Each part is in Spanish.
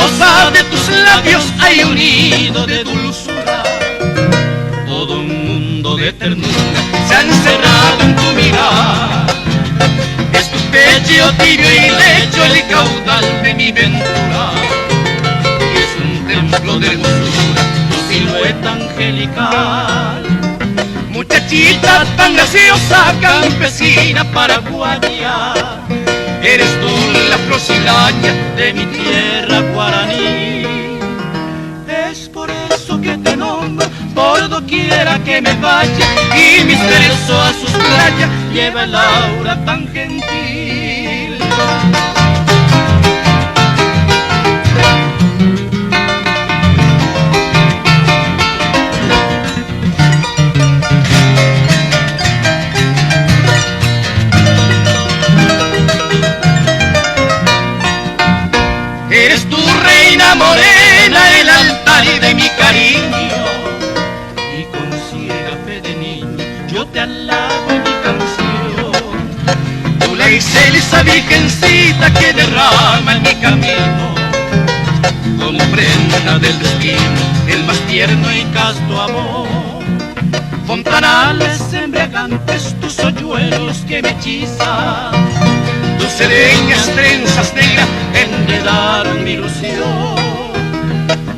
rosa de tus labios hay un nido de dulzura. Todo un mundo de ternura se ha encerrado en tu mirar. Es tu pecho tibio y lecho el caudal de mi ventura. Es un templo de dulzura tu silueta angelical. Muchachita tan graciosa, campesina paraguaya, eres tú la florcilaña de mi tierra guaraní. Es por eso que te nombro por doquiera que me vaya, y mis versos a sus playas lleva el aura tan gentil. Eres tu reina morena, el altar de mi cariño, y con ciega fe de niño yo te alabo en mi canción. Tú la Isela virgencita que derrama en mi camino, como prenda del destino, el más tierno y casto amor. Fontanales embriagantes, tus hoyuelos que me hechizan, tus sereñas trenzas negras enredaron mi ilusión.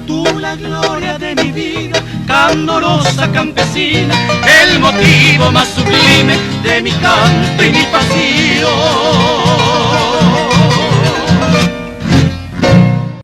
Tú la gloria de mi vida, candorosa campesina, el motivo más sublime de mi canto y mi pasión.